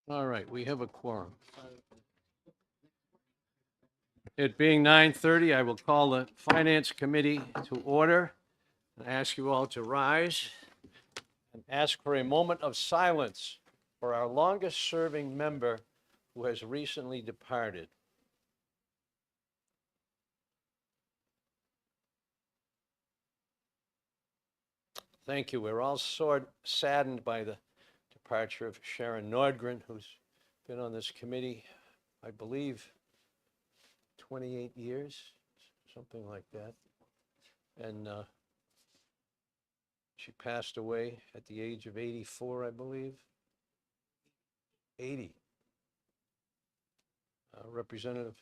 All right, we have a quorum. It being 9:30, I will call the Finance Committee to order and ask you all to rise and ask for a moment of silence for our longest-serving member who has recently departed. Thank you. We're all saddened by the departure of Sharon Nordgren, who's been on this committee, I believe, 28 years, something like that. And she passed away at the age of 84, I believe. 80. Representative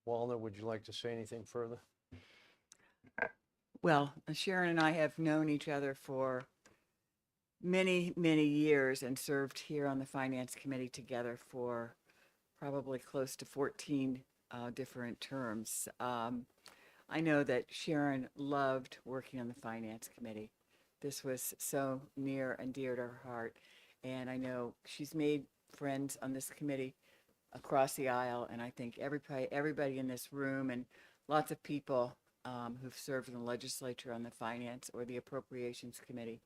Wallner, would you like to say anything further? Well, Sharon and I have known each other for many, many years and served here on the Finance Committee together for probably close to 14 different terms. I know that Sharon loved working on the Finance Committee. This was so near and dear to her heart. And I know she's made friends on this committee across the aisle. And I think everybody in this room and lots of people who've served in the legislature on the Finance or the Appropriations Committee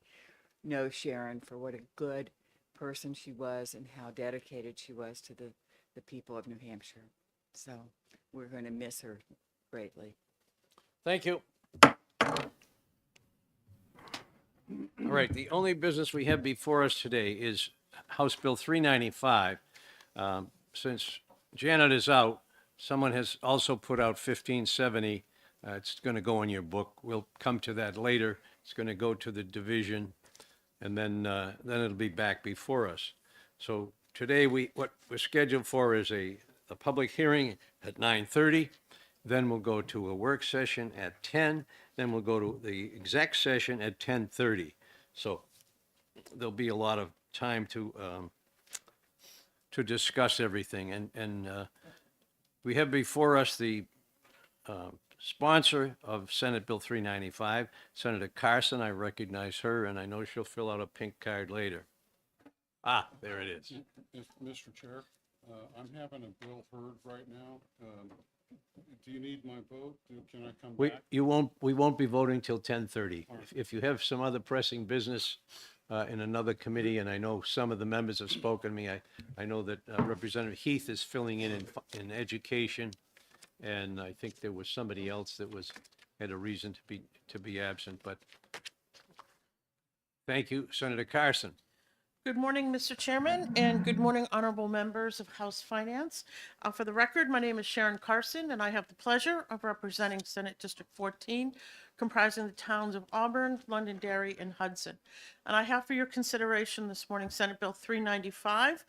know Sharon for what a good person she was and how dedicated she was to the people of New Hampshire. So we're going to miss her greatly. Thank you. All right, the only business we have before us today is House Bill 395. Since Janet is out, someone has also put out 1570. It's going to go in your book. We'll come to that later. It's going to go to the division, and then it'll be back before us. So today, what we're scheduled for is a public hearing at 9:30. Then we'll go to a work session at 10. Then we'll go to the exec session at 10:30. So there'll be a lot of time to discuss everything. And we have before us the sponsor of Senate Bill 395, Senator Carson. I recognize her, and I know she'll fill out a pink card later. Ah, there it is. Mr. Chair, I'm having a bill heard right now. Do you need my vote? Can I come back? We won't be voting till 10:30. If you have some other pressing business in another committee, and I know some of the members have spoken to me, I know that Representative Heath is filling in education, and I think there was somebody else that had a reason to be absent, but thank you, Senator Carson. Good morning, Mr. Chairman, and good morning, honorable members of House Finance. For the record, my name is Sharon Carson, and I have the pleasure of representing Senate District 14, comprising the towns of Auburn, Londonderry, and Hudson. And I have for your consideration this morning Senate Bill 395,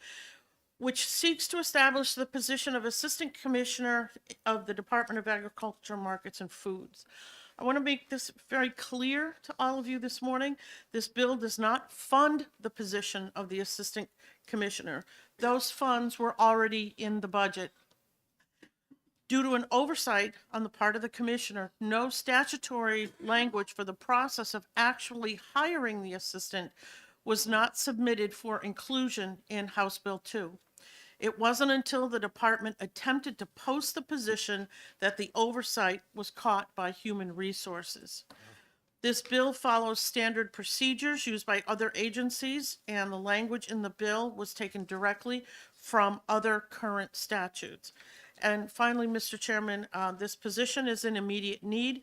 which seeks to establish the position of Assistant Commissioner of the Department of Agriculture, Markets, and Foods. I want to make this very clear to all of you this morning. This bill does not fund the position of the Assistant Commissioner. Those funds were already in the budget. Due to an oversight on the part of the Commissioner, no statutory language for the process of actually hiring the assistant was not submitted for inclusion in House Bill 2. It wasn't until the department attempted to post the position that the oversight was caught by Human Resources. This bill follows standard procedures used by other agencies, and the language in the bill was taken directly from other current statutes. And finally, Mr. Chairman, this position is in immediate need,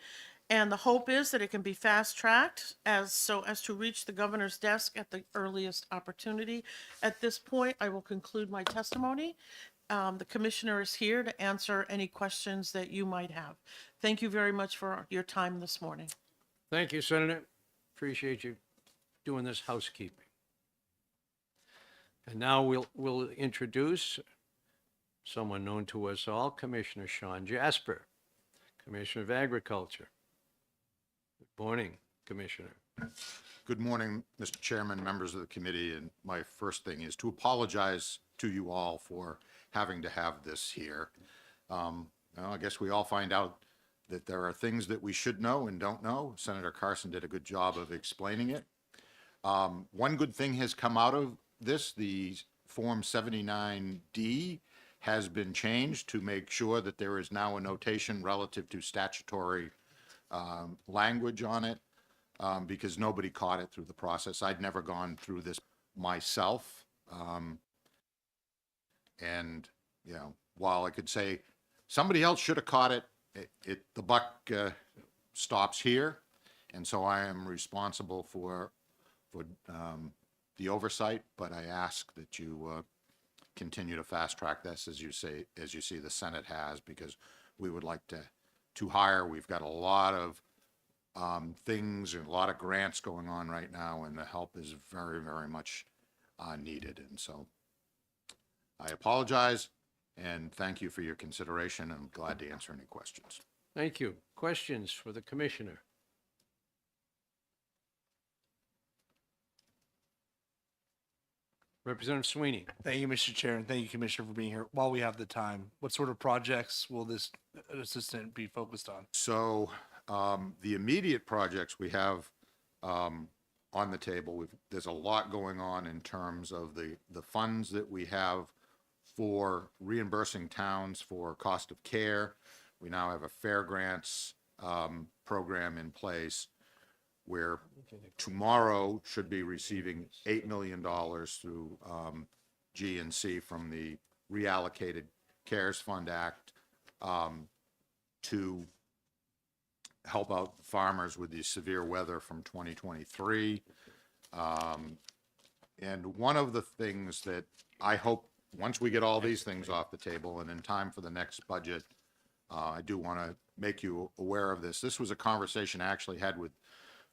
and the hope is that it can be fast-tracked as to reach the governor's desk at the earliest opportunity. At this point, I will conclude my testimony. The commissioner is here to answer any questions that you might have. Thank you very much for your time this morning. Thank you, Senator. Appreciate you doing this housekeeping. And now we'll introduce someone known to us all, Commissioner Sean Jasper, Commissioner of Agriculture. Good morning, Commissioner. Good morning, Mr. Chairman, members of the committee, and my first thing is to apologize to you all for having to have this here. I guess we all find out that there are things that we should know and don't know. Senator Carson did a good job of explaining it. One good thing has come out of this. The Form 79D has been changed to make sure that there is now a notation relative to statutory language on it, because nobody caught it through the process. I'd never gone through this myself. And, you know, while I could say somebody else should have caught it, the buck stops here. And so I am responsible for the oversight, but I ask that you continue to fast track this as you see the Senate has, because we would like to hire. We've got a lot of things and a lot of grants going on right now, and the help is very, very much needed. And so I apologize and thank you for your consideration. I'm glad to answer any questions. Thank you. Questions for the commissioner? Representative Sweeney. Thank you, Mr. Chair, and thank you, Commissioner, for being here. While we have the time, what sort of projects will this assistant be focused on? So the immediate projects we have on the table, there's a lot going on in terms of the funds that we have for reimbursing towns for cost of care. We now have a fair grants program in place where tomorrow should be receiving $8 million through GNC from the Reallocated CARES Fund Act to help out farmers with the severe weather from 2023. And one of the things that I hope, once we get all these things off the table and in time for the next budget, I do want to make you aware of this. This was a conversation I actually had with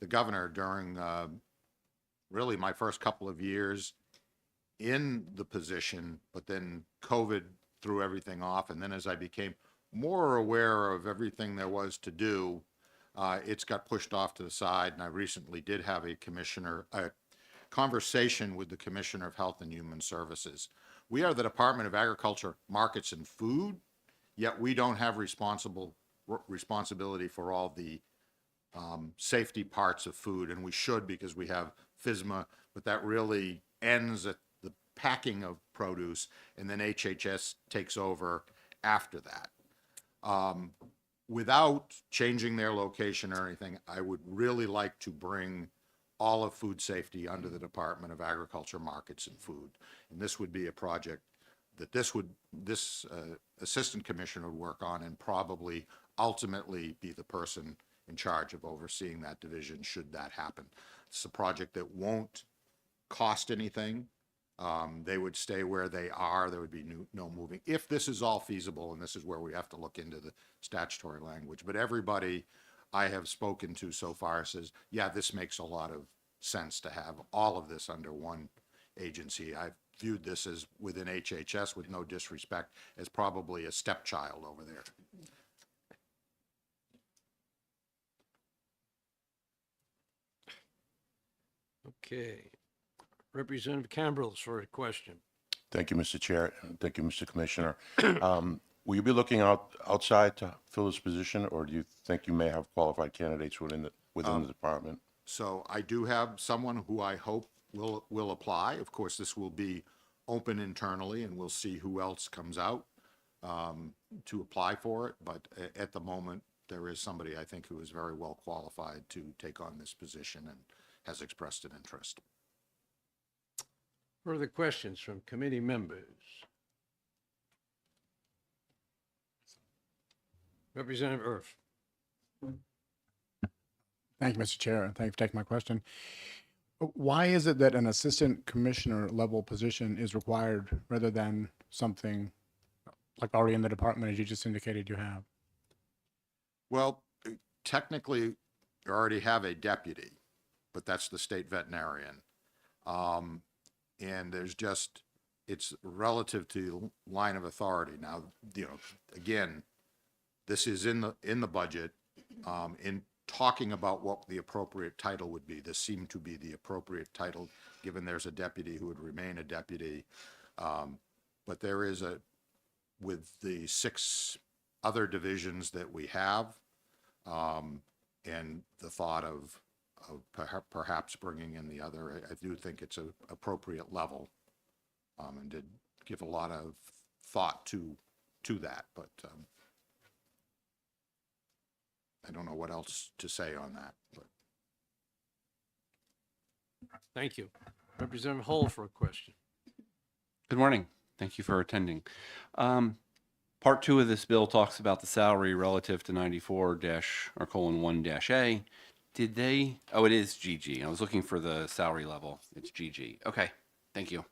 the governor during really my first couple of years in the position, but then COVID threw everything off. And then as I became more aware of everything there was to do, it's got pushed off to the side. And I recently did have a conversation with the Commissioner of Health and Human Services. We are the Department of Agriculture, Markets and Food, yet we don't have responsibility for all the safety parts of food, and we should, because we have FSMA, but that really ends at the packing of produce, and then HHS takes over after that. Without changing their location or anything, I would really like to bring all of food safety under the Department of Agriculture, Markets and Food. And this would be a project that this assistant commissioner would work on, and probably ultimately be the person in charge of overseeing that division should that happen. It's a project that won't cost anything. They would stay where they are. There would be no moving. If this is all feasible, and this is where we have to look into the statutory language, but everybody I have spoken to so far says, yeah, this makes a lot of sense to have all of this under one agency. I've viewed this as within HHS, with no disrespect, as probably a stepchild over there. Okay. Representative Cambrils for a question. Thank you, Mr. Chair. and Thank you, Mr. Commissioner. Will you be looking outside to fill this position, or do you think you may have qualified candidates within the department? So I do have someone who I hope will apply. Of course, this will be open internally, and we'll see who else comes out to apply for it. But at the moment, there is somebody I think who is very well qualified to take on this position and has expressed an interest. Further questions from committee members? Representative Erf. Thank you, Mr. Chair, and thank you for taking my question. Why is it that an assistant commissioner level position is required rather than something like already in the department, as you just indicated you have? Well, technically, you already have a deputy, but that's the state veterinarian. And there's just, it's relative to line of authority. Now, again, this is in the budget. In talking about what the appropriate title would be, this seemed to be the appropriate title, given there's a deputy who would remain a deputy. But there is with the 6 other divisions that we have, and the thought of perhaps bringing in the other, I do think it's an appropriate level and did give a lot of thought to that, but I don't know what else to say on that, but. Thank you. Representative Hull for a question. Good morning. Thank you for attending. Part two of this bill talks about the salary relative to 94-1-A. Did they, oh, it is GG. I was looking for the salary level. It's GG. Okay, thank you.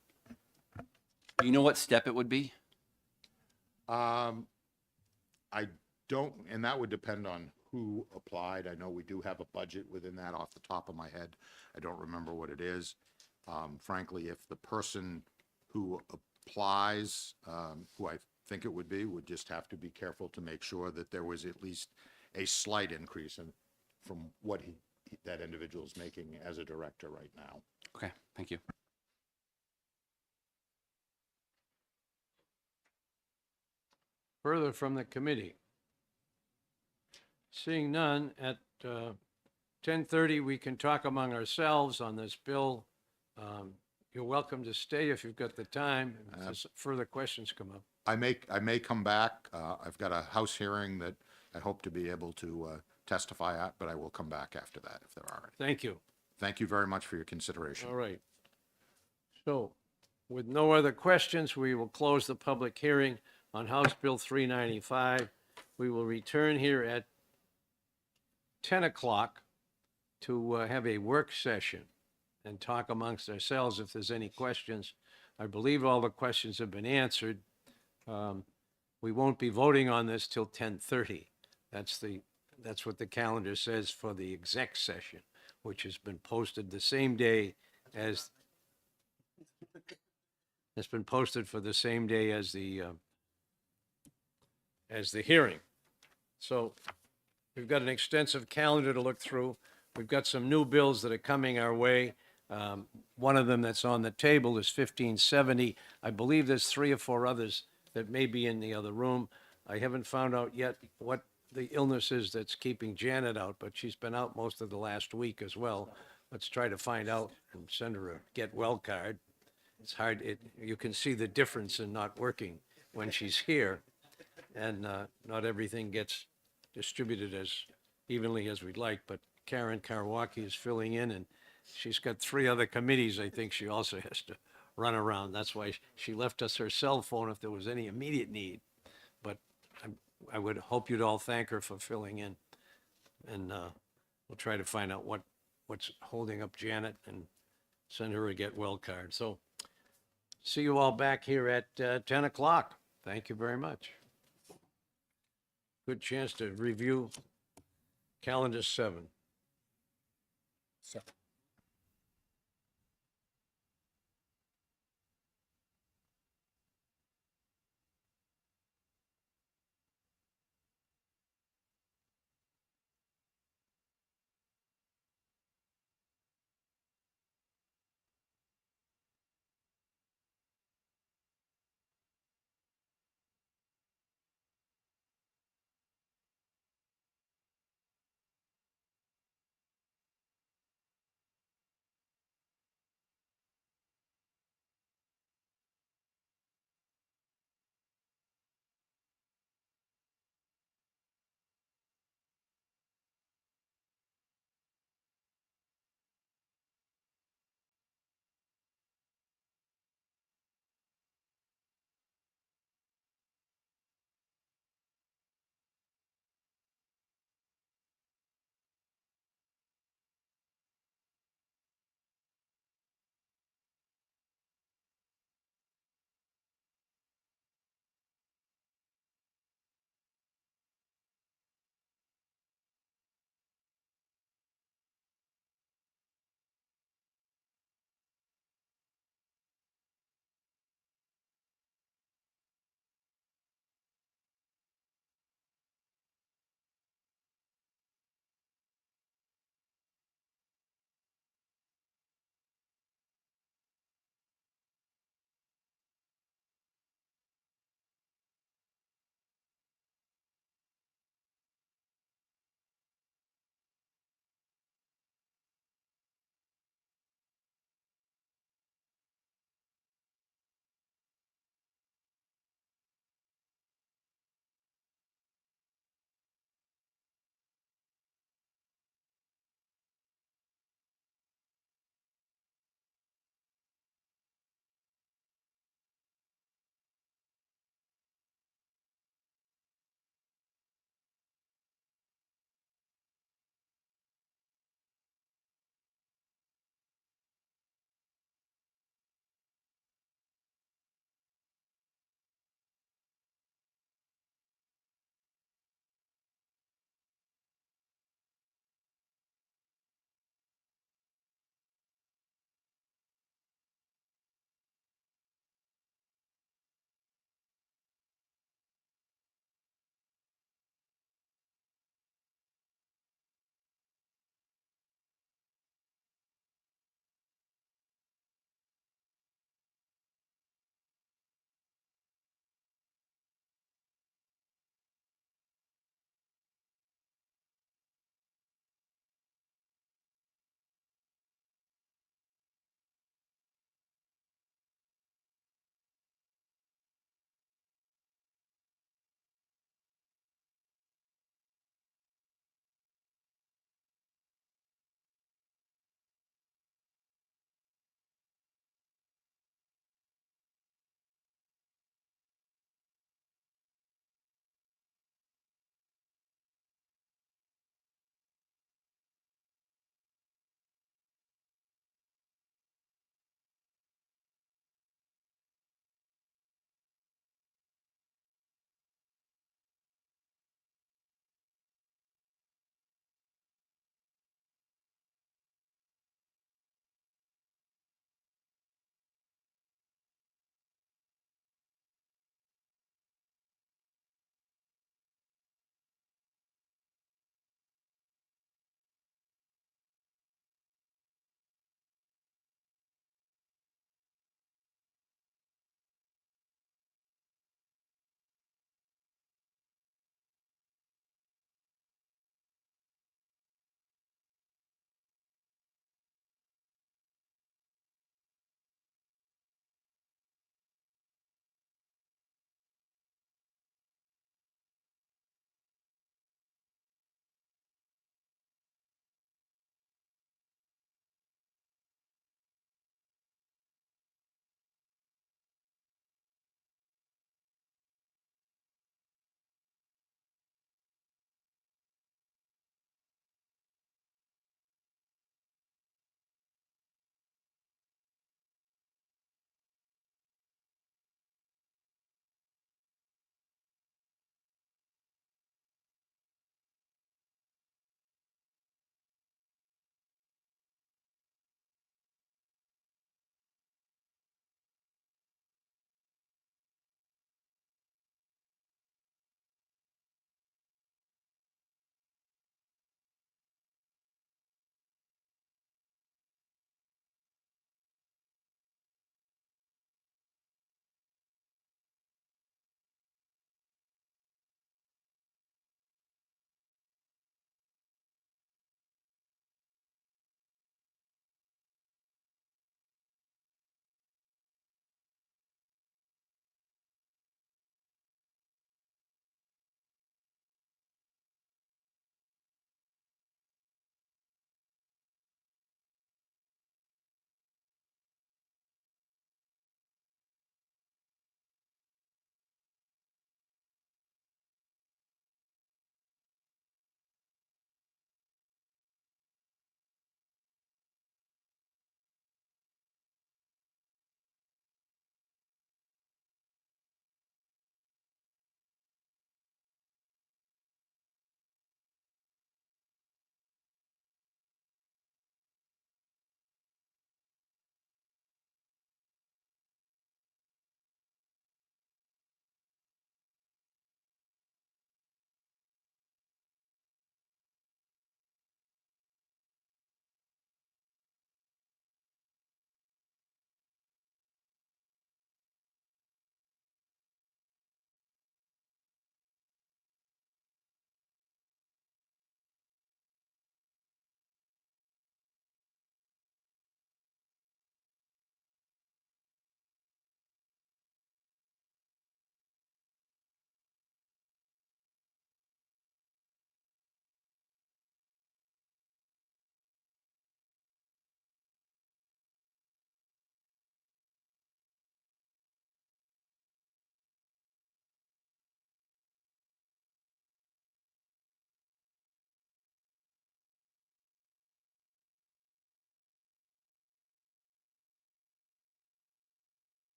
Do you know what step it would be? I don't, and that would depend on who applied. I know we do have a budget within that off the top of my head. I don't remember what it is. Frankly, if the person who applies, who I think it would just have to be careful to make sure that there was at least a slight increase in, from what that individual is making as a director right now. Okay, thank you. Further from the committee? Seeing none, at 10:30, we can talk among ourselves on this bill. You're welcome to stay if you've got the time, if there's further questions come up. I may come back. I've got a House hearing that I hope to be able to testify at, but I will come back after that if there are any. Thank you. Thank you very much for your consideration. All right. So, with no other questions, we will close the public hearing on House Bill 395. We will return here at 10 o'clock to have a work session and talk amongst ourselves if there's any questions. I believe all the questions have been answered. We won't be voting on this till 10:30. That's what the calendar says for the exec session, which has been posted the same day as, it's been posted for the same day as the hearing. So we've got an extensive calendar to look through. We've got some new bills that are coming our way. One of them that's on the table is 1570. I believe there's 3 or 4 others that may be in the other room. I haven't found out yet what the illness is that's keeping Janet out, but she's been out most of the last week as well. Let's try to find out and send her a get well card. It's hard, you can see the difference in not working when she's here, and not everything gets distributed as evenly as we'd like, but Karen Karwacki is filling in, and she's got 3 other committees I think she also has to run around. That's why she left us her cell phone if there was any immediate need. But I would hope you'd all thank her for filling in. And we'll try to find out what's holding up Janet and send her a get well card. So see you all back here at 10 o'clock. Thank you very much. Good chance to review calendar 7. So.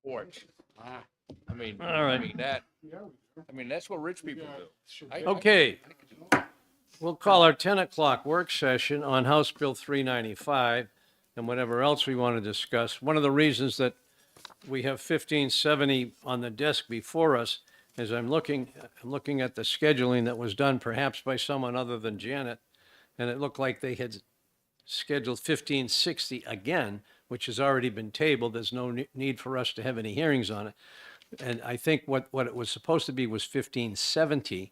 porch. I mean, All right. that's what rich people do. Okay. We'll call our 10 o'clock work session on House Bill 395 and whatever else we want to discuss. One of the reasons that we have 1570 on the desk before us is I'm looking at the scheduling that was done perhaps by someone other than Janet, and it looked like they had scheduled 1560 again, which has already been tabled. There's no need for us to have any hearings on it. And I think what it was supposed to be was 1570,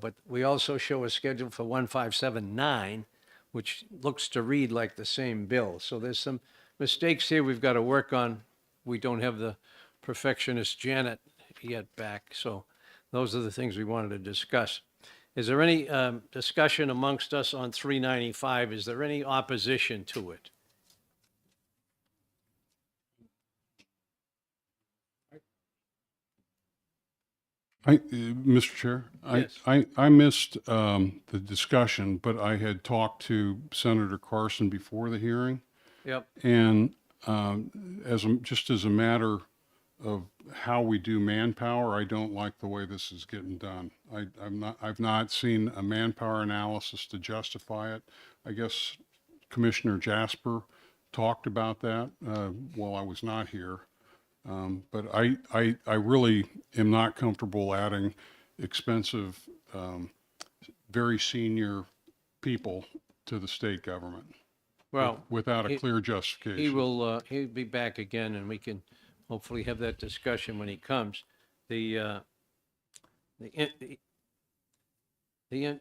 but we also show a schedule for 1579, which looks to read like the same bill. So there's some mistakes here we've got to work on. We don't have the perfectionist Janet yet back. So those are the things we wanted to discuss. Is there any discussion amongst us on 395? Is there any opposition to it? Mr. Chair, Yes. I missed the discussion, but I had talked to Senator Carson before the hearing. Yep. And just as a matter of how we do manpower, I don't like the way this is getting done. I've not seen a manpower analysis to justify it. I guess Commissioner Jasper talked about that while I was not here. But I really am not comfortable adding expensive, very senior people to the state government Well, without a he- clear justification. he'll be back again, and we can hopefully have that discussion when he comes. The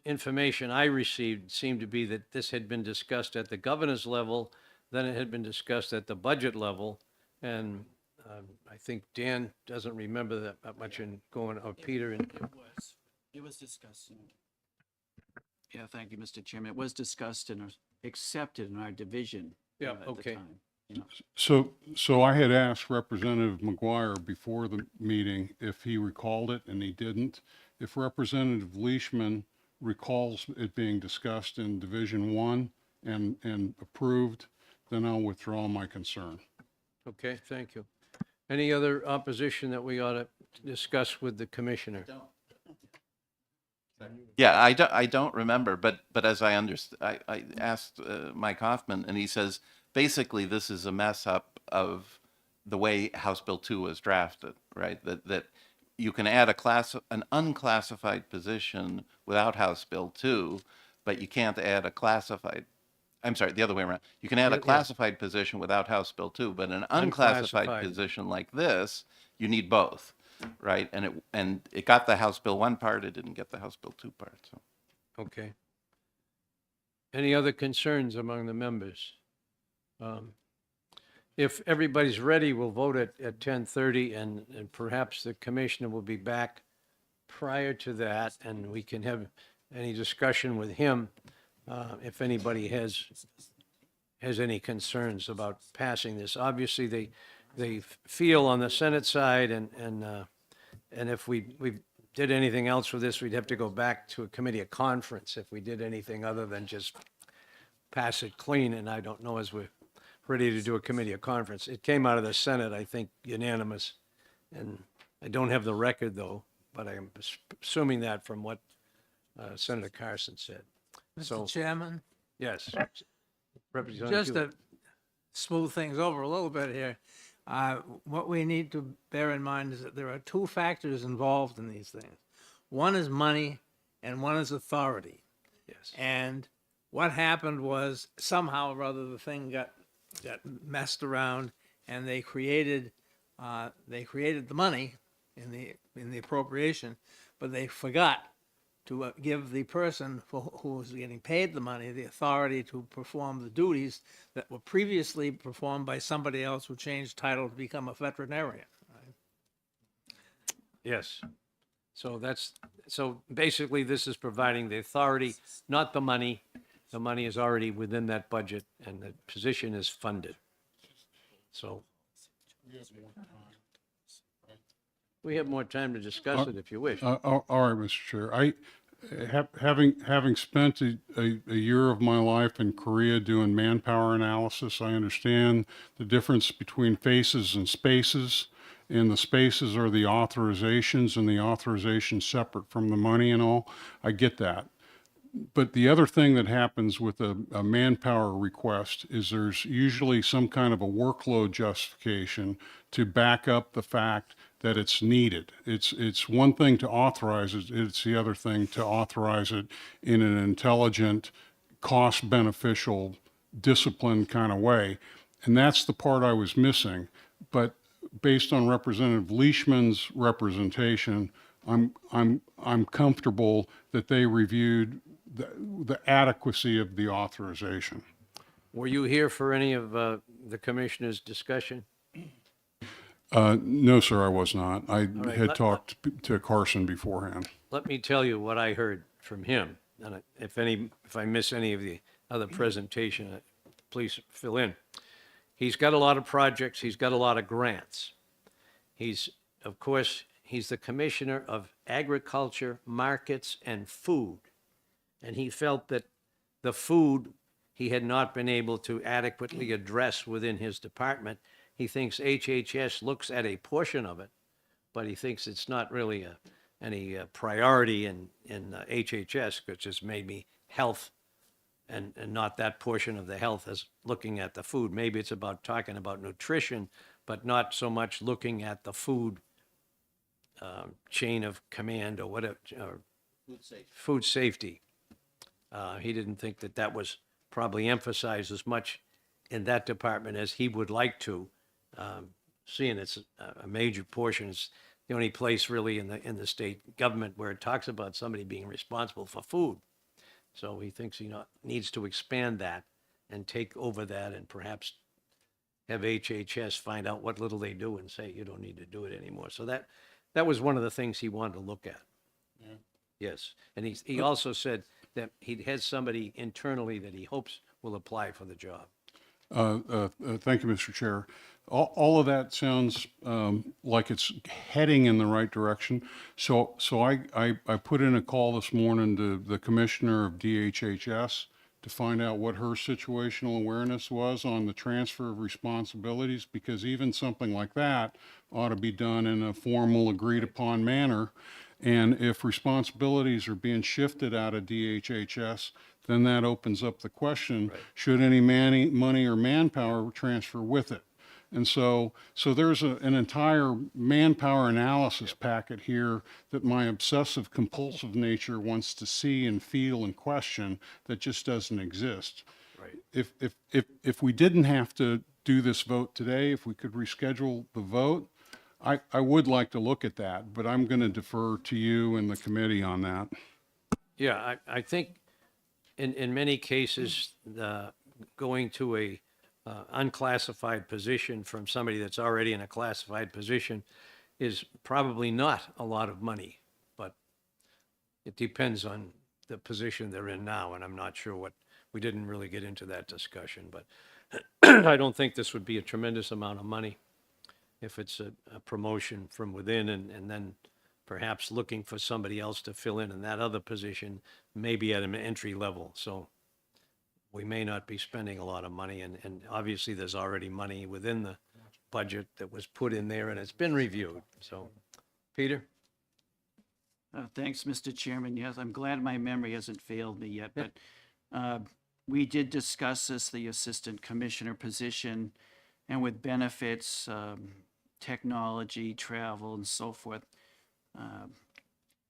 information I received seemed to be that this had been discussed at the governor's level, then it had been discussed at the budget level, and I think Dan doesn't remember that much in going, or Peter, and It was discussed. Yeah, thank you, Mr. Chairman. It was discussed and accepted in our division. Yeah, at the okay. time, you know. So I had asked Representative McGuire before the meeting if he recalled it, and he didn't. If Representative Leishman recalls it being discussed in Division 1 and approved, then I'll withdraw my concern. okay, thank you. Any other opposition that we ought to discuss with the commissioner? Yeah, I don't remember, but as I understand, I asked Mike Hoffman, and he says, basically, this is a mess up of the way House Bill 2 was drafted, right? That you can add an unclassified position without House Bill 2, but you can't add a classified, I'm sorry, the other way around. You can add Yeah, a yeah. classified position without House Bill 2, but an unclassified Unclassified. position like this, you need both, right? And it got the House Bill 1 part, it didn't get the House Bill 2 part, so. Okay. Any other concerns among the members? If everybody's ready, we'll vote at 10:30, and perhaps the commissioner will be back prior to that, and we can have any discussion with him if anybody has any concerns about passing this. Obviously, they feel on the Senate side, and if we did anything else with this, we'd have to go back to a committee of conference if we did anything other than just pass it clean, and I don't know as we're ready to do a committee of conference. It came out of the Senate, I think, unanimous, and I don't have the record, though, but I'm assuming that from what Senator Carson said. So, Mr. Chairman, yes. Representative just Hewitt. to smooth things over a little bit here, what we need to bear in mind is that there are two factors involved in these things. One is money and one is authority. Yes. And what happened was somehow or other the thing got messed around, and they created the money in the appropriation, but they forgot to give the person who was getting paid the money the authority to perform the duties that were previously performed by somebody else who changed title to become a veterinarian. Yes. So basically, this is providing the authority, not the money. The money is already within that budget, and the position is funded. So we have more time to discuss it if you wish. All right, Mr. Chair. Having spent a year of my life in Korea doing manpower analysis, I understand the difference between faces and spaces. And the spaces are the authorizations, and the authorizations separate from the money and all. I get that. But the other thing that happens with a manpower request is there's usually some kind of a workload justification to back up the fact that it's needed. It's one thing to authorize it, it's the other thing to authorize it in an intelligent, cost beneficial, disciplined kind of way. And that's the part I was missing. But based on Representative Leishman's representation, I'm comfortable that they reviewed the adequacy of the authorization. Were you here for any of the commissioners' discussion? No, sir, I was not. I right, had let- talked to Carson beforehand. Let me tell you what I heard from him, and if I miss any of the other presentation, please fill in. He's got a lot of projects, he's got a lot of grants. Of course, he's the Commissioner of Agriculture, Markets, and Food. And he felt that the food he had not been able to adequately address within his department. He thinks HHS looks at a portion of it, but he thinks it's not really any priority in HHS, which is maybe health and not that portion of the health as looking at the food. Maybe it's about talking about nutrition, but not so much looking at the food chain of command or whatever, or food safety. He didn't think that was probably emphasized as much in that department as he would like to, seeing it's a major portion. It's the only place really in the state government where it talks about somebody being responsible for food. So he thinks he needs to expand that and take over that and perhaps have HHS find out what little they do and say, you don't need to do it anymore. So that was one of the things he wanted to look at. Yes. And he also said that he has somebody internally that he hopes will apply for the job. Thank you, Mr. Chair. All of that sounds like it's heading in the right direction. So I put in a call this morning to the commissioner of DHHS to find out what her situational awareness was on the transfer of responsibilities, because even something like that ought to be done in a formal, agreed-upon manner. And if responsibilities are being shifted out of DHHS, then that opens up the question, should any money or manpower transfer with it? And so there's an entire manpower analysis packet here that my obsessive compulsive nature wants to see and feel and question that just doesn't exist. Right. If we didn't have to do this vote today, if we could reschedule the vote, I would like to look at that, but I'm going to defer to you and the committee on that. Yeah, I think in many cases, going to a unclassified position from somebody that's already in a classified position is probably not a lot of money, but it depends on the position they're in now, and I'm not sure we didn't really get into that discussion, but I don't think this would be a tremendous amount of money if it's a promotion from within and then perhaps looking for somebody else to fill in that other position, maybe at an entry level. So we may not be spending a lot of money, and obviously there's already money within the budget that was put in there and it's been reviewed. So, Peter? Thanks, Mr. Chairman. Yes, I'm glad my memory hasn't failed me yet, but we did discuss this, the assistant commissioner position, and with benefits, technology, travel, and so forth. It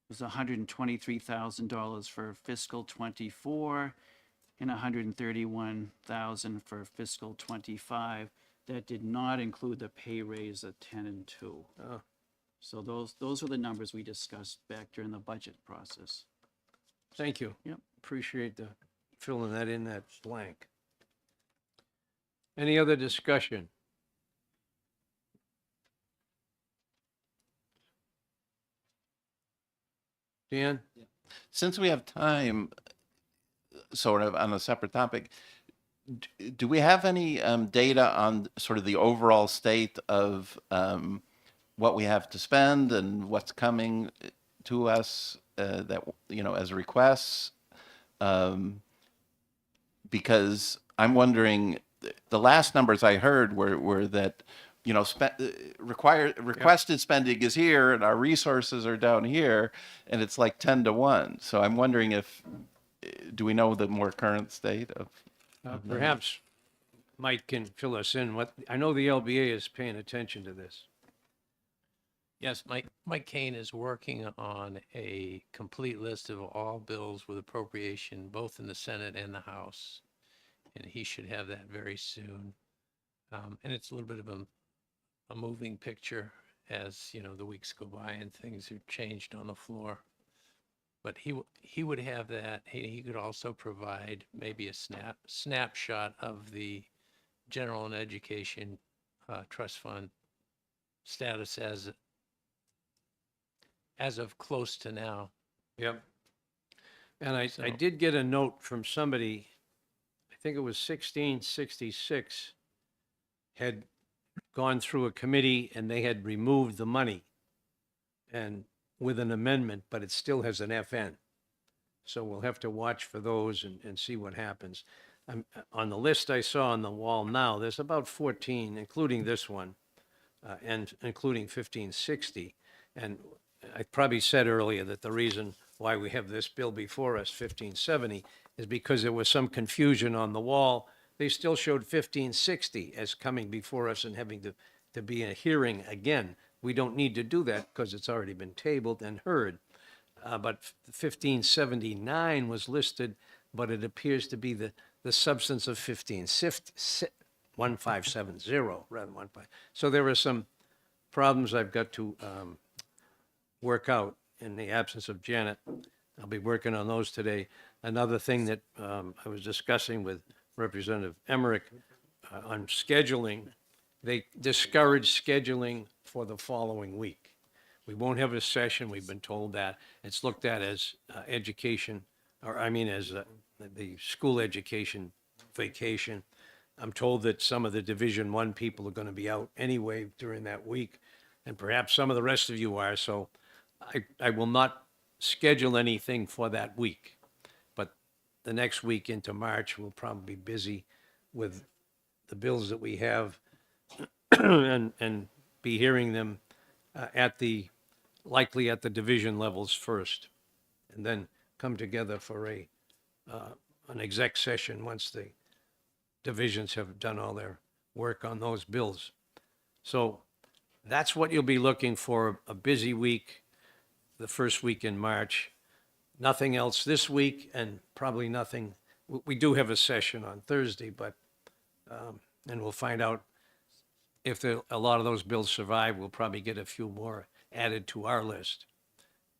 was $123,000 for fiscal '24 and $131,000 for fiscal '25. That did not include the pay raise of 10 and 2. Oh. So those are the numbers we discussed back during the budget process. Thank you. Yep. Appreciate the filling that in, that blank. Any other discussion? Dan? Since we have time, sort of on a separate topic, do we have any data on sort of the overall state of what we have to spend and what's coming to us that, you know, as requests? Because I'm wondering, the last numbers I heard were that, you know, requested spending is here and our resources are down here, and it's like 10 to 1. So I'm wondering if, do we know the more current state of? Perhaps Mike can fill us in. I know the LBA is paying attention to this. Yes, Mike Kane is working on a complete list of all bills with appropriation, both in the Senate and the House. And he should have that very soon. And it's a little bit of a moving picture as, you know, the weeks go by and things are changed on the floor. But he would have that. He could also provide maybe a snapshot of the general and education trust fund status as of close to now. Yep. And I did get a note from somebody, I think it was 1666, had gone through a committee and they had removed the money and with an amendment, but it still has an FN. So we'll have to watch for those and see what happens. On the list I saw on the wall now, there's about 14, including this one, and including 1560. And I probably said earlier that the reason why we have this bill before us, 1570, is because there was some confusion on the wall. They still showed 1560 as coming before us and having to be a hearing again. We don't need to do that because it's already been tabled and heard. But 1579 was listed, but it appears to be the substance of 1570 rather than 15. So there are some problems I've got to work out in the absence of Janet. I'll be working on those today. Another thing that I was discussing with Representative Emmerich on scheduling, they discourage scheduling for the following week. We won't have a session. We've been told that. It's looked at as education, or I mean as the school education vacation. I'm told that some of the Division I people are going to be out anyway during that week, and perhaps some of the rest of you are. So I will not schedule anything for that week. But the next week into March, we'll probably be busy with the bills that we have and be hearing them likely at the division levels first, and then come together for an exec session once the divisions have done all their work on those bills. So that's what you'll be looking for, a busy week, the first week in March. Nothing else this week, and probably nothing. We do have a session on Thursday, but, and we'll find out if a lot of those bills survive. We'll probably get a few more added to our list.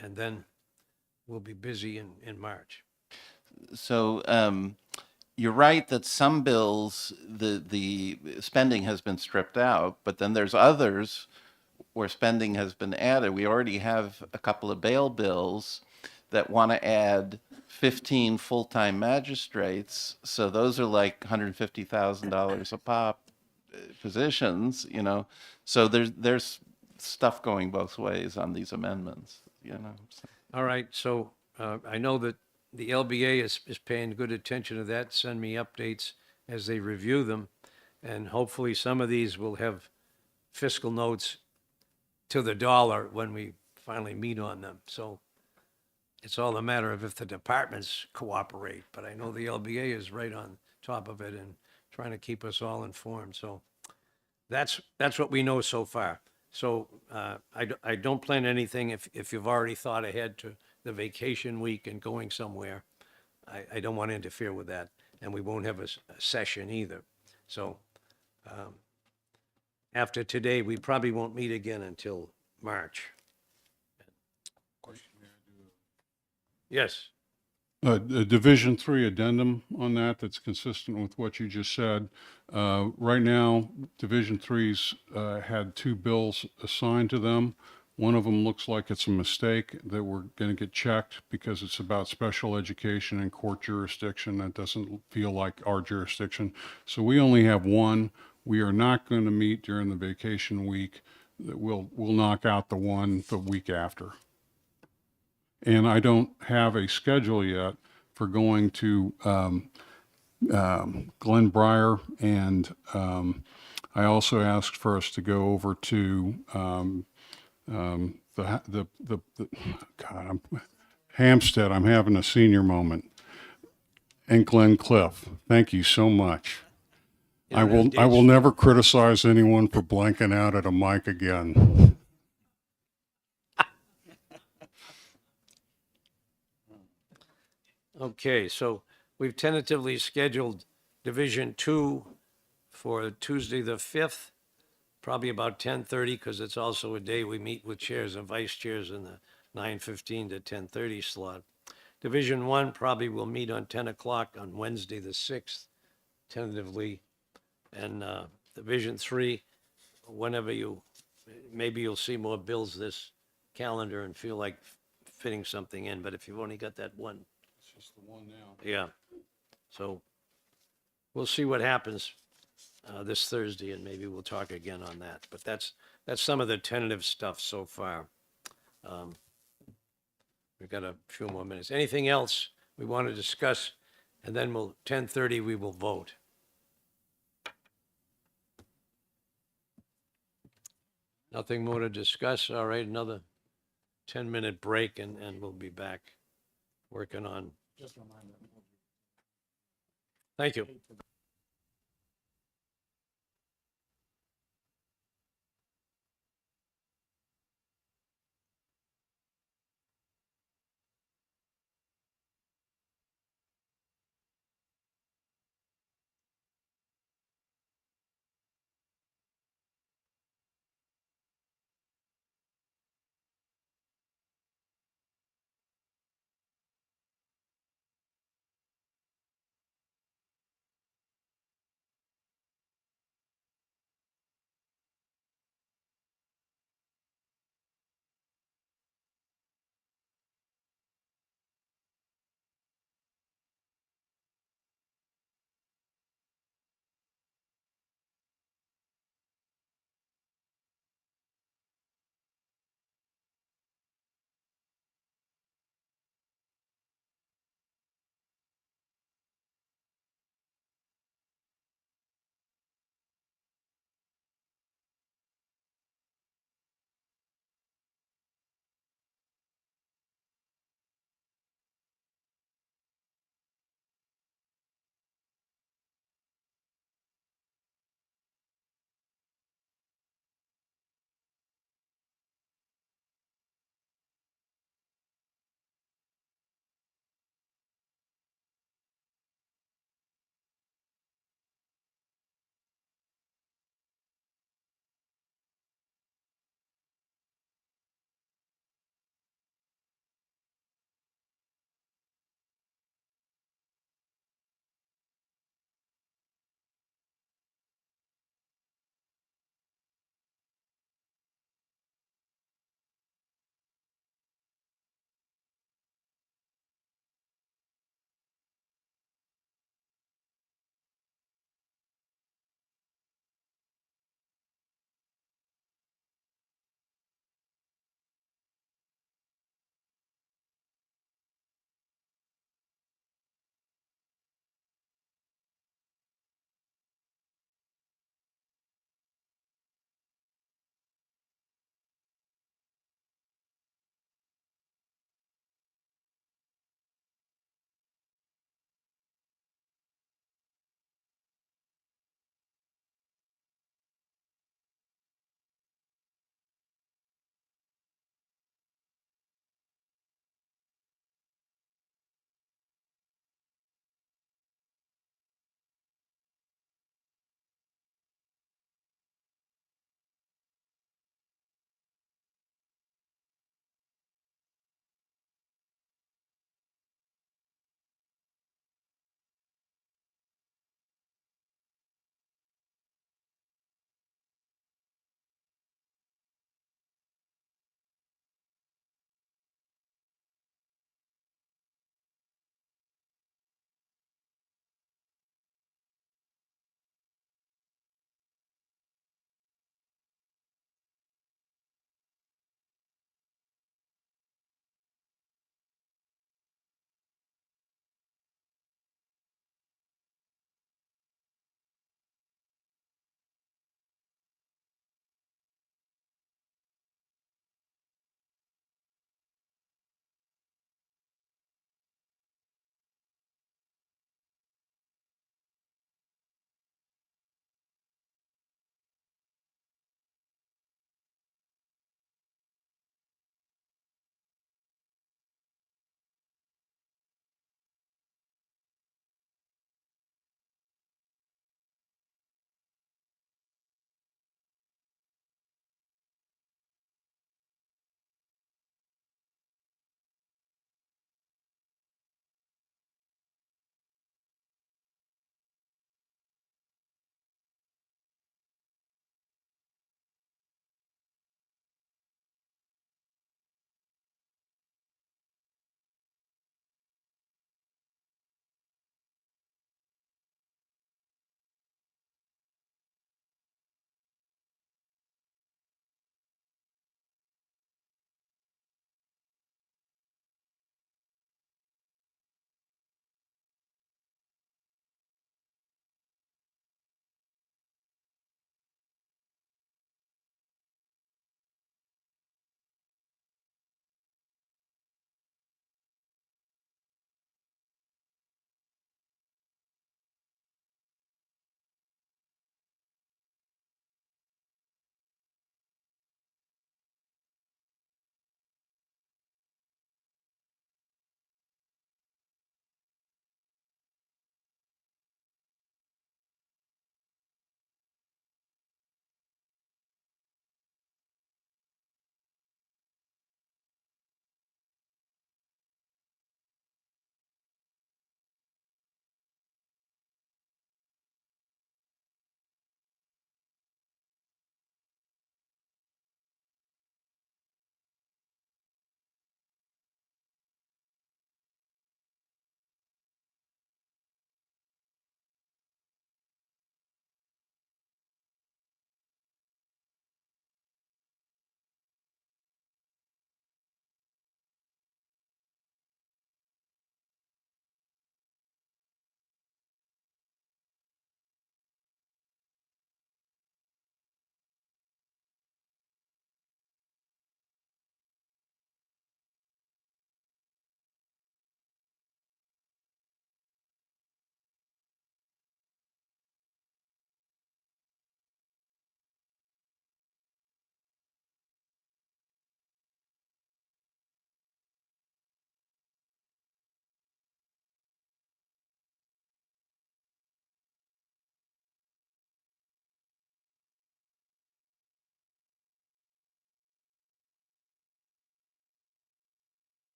And then we'll be busy in March. So you're right that some bills, the spending has been stripped out, but then there's others where spending has been added. We already have a couple of bail bills that want to add 15 full-time magistrates. So those are like $150,000 a pop positions, you know. So there's stuff going both ways on these amendments, you know. So. All right, so I know that the LBA is paying good attention to that. Send me updates as they review them. And hopefully some of these will have fiscal notes to the dollar when we finally meet on them. So it's all a matter of if the departments cooperate. But I know the LBA is right on top of it and trying to keep us all informed. So that's what we know so far. So I don't plan anything if you've already thought ahead to the vacation week and going somewhere. I don't want to interfere with that. And we won't have a session either. So after today, we probably won't meet again until March. Yes. A Division III addendum on that's consistent with what you just said. Right now, Division III's had two bills assigned to them. One of them looks like it's a mistake that we're going to get checked because it's about special education and court jurisdiction. That doesn't feel like our jurisdiction. So we only have one. We are not going to meet during the vacation week. We'll knock out the one the week after. and I don't have a schedule yet for going to Glen Briar, and I also asked for us to go over to Hampstead. I'm having a senior moment. And Glen Cliff. Thank you so much. I will never criticize anyone for blanking out at a mic again. Okay, so we've tentatively scheduled Division 2 for Tuesday, the 5th, probably about 10:30, because it's also a day we meet with chairs and vice chairs in the 9:15 to 10:30 slot. Division 1 probably will meet on 10 o'clock on Wednesday, the 6th, tentatively. And Division 3, whenever maybe you'll see more bills this calendar and feel like fitting something in, but if you've only got that one. It's just the one now. Yeah. So we'll see what happens this Thursday, and maybe we'll talk again on that. But that's some of the tentative stuff so far. We've got a few more minutes. Anything else we want to discuss? And then 10:30, we will vote. Nothing more to discuss. All right, another 10-minute break, and we'll be back working on. Just a reminder. Thank you.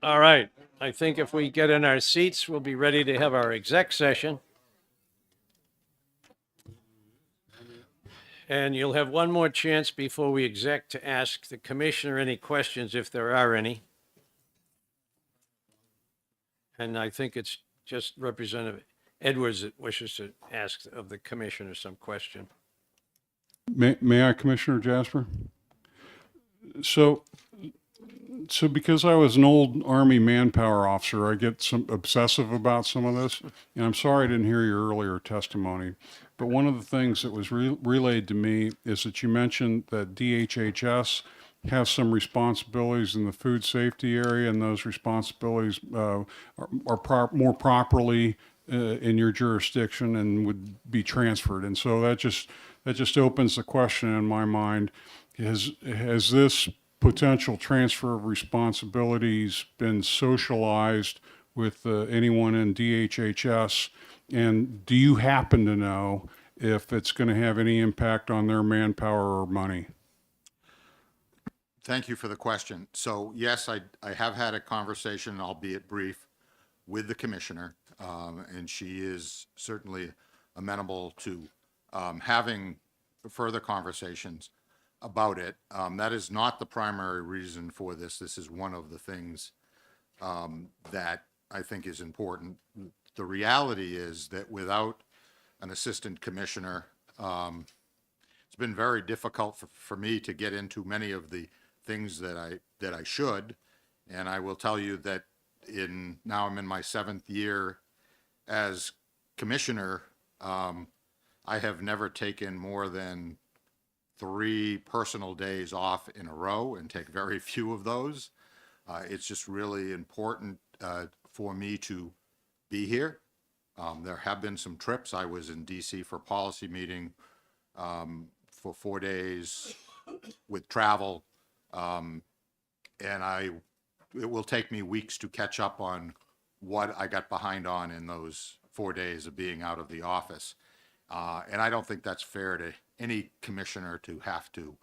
All right. I think if we get in our seats, we'll be ready to have our exec session. And you'll have one more chance before we exec to ask the commissioner any questions if there are any. And I think it's just Representative Edwards that wishes to ask of the commissioner some question. May I, Commissioner Jasper? So because I was an old Army manpower officer, I get some obsessive about some of this. And I'm sorry I didn't hear your earlier testimony. But one of the things that was relayed to me is that you mentioned that DHHS has some responsibilities in the food safety area, and those responsibilities are more properly in your jurisdiction and would be transferred. And so that just opens the question in my mind: has this potential transfer of responsibilities been socialized with anyone in DHHS? And do you happen to know if it's going to have any impact on their manpower or money? Thank you for the question. So yes, I have had a conversation, albeit brief, with the commissioner, and she is certainly amenable to having further conversations about it. That is not the primary reason for this. This is one of the things that I think is important. The reality is that without an assistant commissioner, it's been very difficult for me to get into many of the things that I should. And I will tell you that now I'm in my 7th year as commissioner. I have never taken more than 3 personal days off in a row, and take very few of those. It's just really important for me to be here. There have been some trips. I was in DC for a policy meeting for 4 days with travel. And it will take me weeks to catch up on what I got behind on in those 4 days of being out of the office. And I don't think that's fair to any commissioner to have to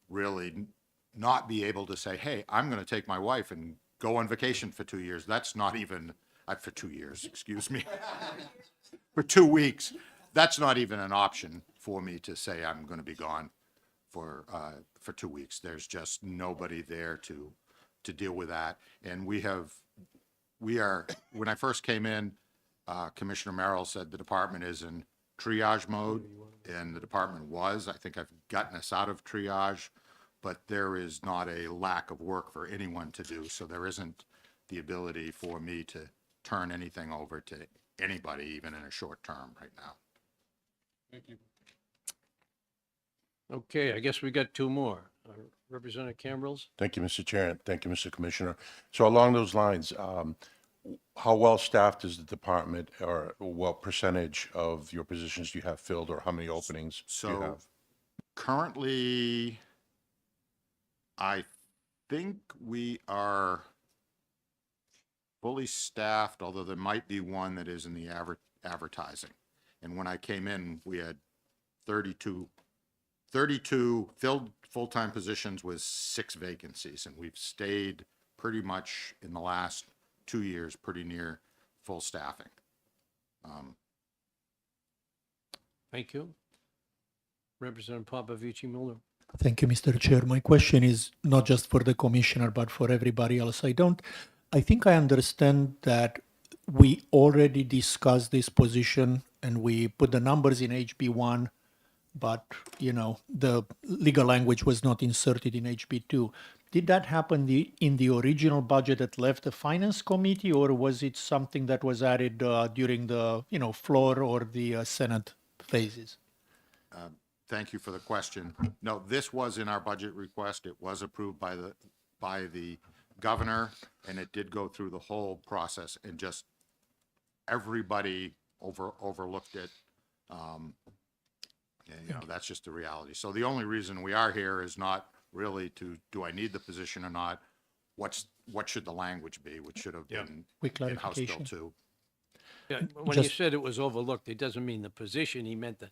really not be able to say, hey, I'm going to take my wife and go on vacation for 2 years. That's not even, for 2 years, excuse me, for 2 weeks. That's not even an option for me to say I'm going to be gone for 2 weeks. There's just nobody there to deal with that. And we are, when I first came in, Commissioner Merrill said the department is in triage mode, and the department was. I think I've gotten us out of triage, but there is not a lack of work for anyone to do. So there isn't the ability for me to turn anything over to anybody, even in a short term right now. Thank you. Okay, I guess we got 2 more. Representative Cambrils? Thank you, Mr. Chair, and thank you, Mr. Commissioner. So along those lines, how well-staffed is the department, or what percentage of your positions do you have filled, or how many openings do you So have? currently, I think we are fully staffed, although there might be one that is in the advertising. And when I came in, we had 32 filled full-time positions with 6 vacancies, and we've stayed pretty much in the last 2 years pretty near full staffing. Thank you. Representative Popovici Miller. Thank you, Mr. Chair. My question is not just for the commissioner, but for everybody else. I think I understand that we already discussed this position and we put the numbers in HB1, but, the legal language was not inserted in HB2. Did that happen in the original budget that left the Finance Committee, or was it something that was added during the, floor or the Senate phases? Thank you for the question. No, this was in our budget request. It was approved by the governor, and it did go through the whole process, and just everybody overlooked it. And, that's just the reality. So the only reason we are here is not really do I need the position or not? What should the language be, which should have been Quick in House Bill clarification. 2. Yeah, when you said it was overlooked, it doesn't mean the position. He meant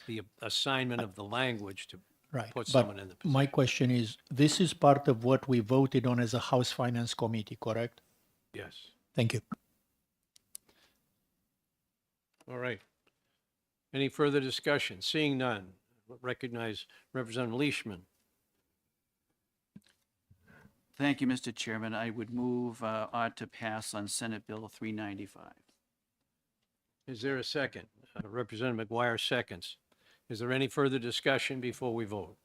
the assignment of the language to Right. put But someone in the position. my question is, this is part of what we voted on as a House Finance Committee, correct? Yes. Thank you. All right. Any further discussion? Seeing none, recognize Representative Leishman. Thank you, Mr. Chairman. I would move ought to pass on Senate Bill 395. Is there a second? Representative McGuire seconds. Is there any further discussion before we vote?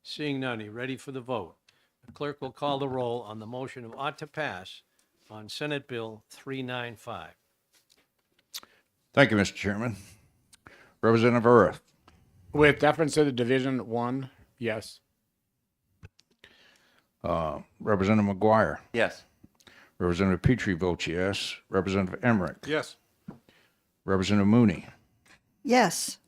Seeing none, are you ready for the vote? The clerk will call the roll on the motion of ought to pass on Senate Bill 395. Thank you, Mr. Chairman. Representative Earth, With deference to the Division 1, yes. Representative McGuire, Yes. Representative Petrie votes yes. Representative Emmerich, Yes. Representative Mooney, Yes.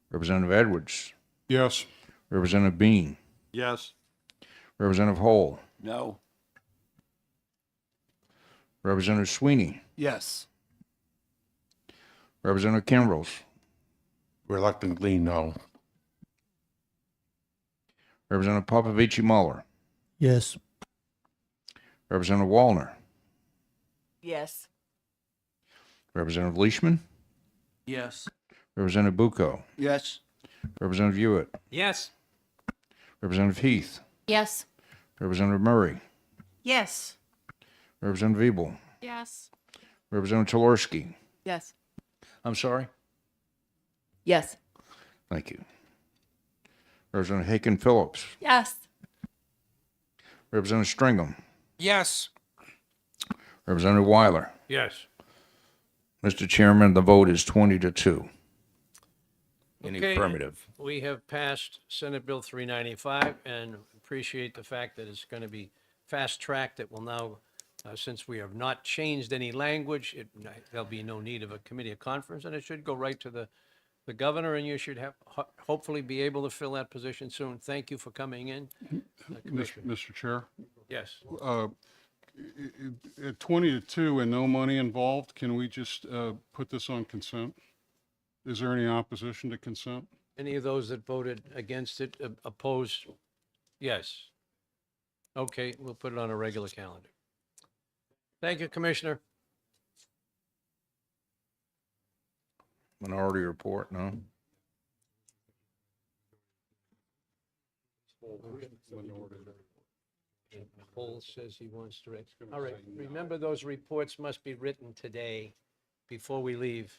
Representative Edwards, Yes. Representative Bean, Yes. Representative Hall, No. Representative Sweeney, Yes. Representative Kimbrels, Reluctantly, no. Representative Popovici Muller, Yes. Representative Wallner, Yes. Representative Leishman, Yes. Representative Bucco, Yes. Representative Hewitt, Yes. Representative Heath, Yes. Representative Murray, Yes. Representative Ebel, Yes. Representative Chalorsky. Yes. I'm sorry? Yes. Thank you. Representative Haken Phillips, Yes. Representative Stringham, Yes. Representative Weiler. Yes. Mr. Chairman, the vote is 20-2 in Okay. affirmative. We have passed Senate Bill 395 and appreciate the fact that it's going to be fast-tracked. It will now, since we have not changed any language, there'll be no need of a committee of conference, and it should go right to the governor, and you should have, hopefully be able to fill that position soon. Thank you for coming in, Commissioner. Mr. Chair, Yes. at 20-2 and no money involved, can we just put this on consent? Is there any opposition to consent? Any of those that voted against it, opposed? Yes. Okay, we'll put it on a regular calendar. Thank you, Commissioner. Minority report, no? Paul says he wants to. All right, remember those reports must be written today before we leave.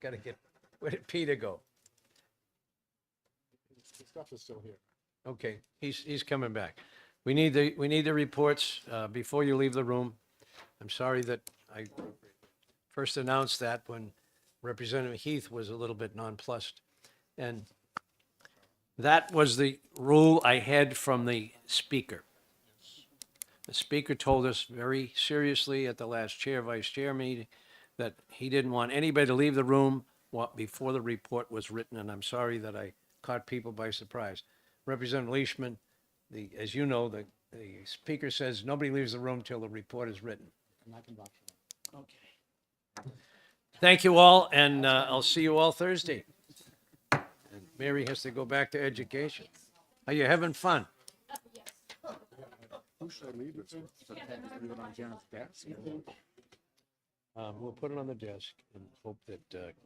Got to get, where did Peter go? The stuff is still here. Okay, he's coming back. We need the reports before you leave the room. I'm sorry that I first announced that when Representative Heath was a little bit nonplussed. And that was the rule I had from the speaker. The speaker told us very seriously at the last chair-vice chair meeting that he didn't want anybody to leave the room before the report was written, and I'm sorry that I caught people by surprise. Representative Leishman, as you know, the speaker says nobody leaves the room till the report is written. Okay. Thank you all, and I'll see you all Thursday. And Mary has to go back to education. Are you having fun? Who should I leave this with? Leave it on Janet's desk? We'll put it on the desk and hope that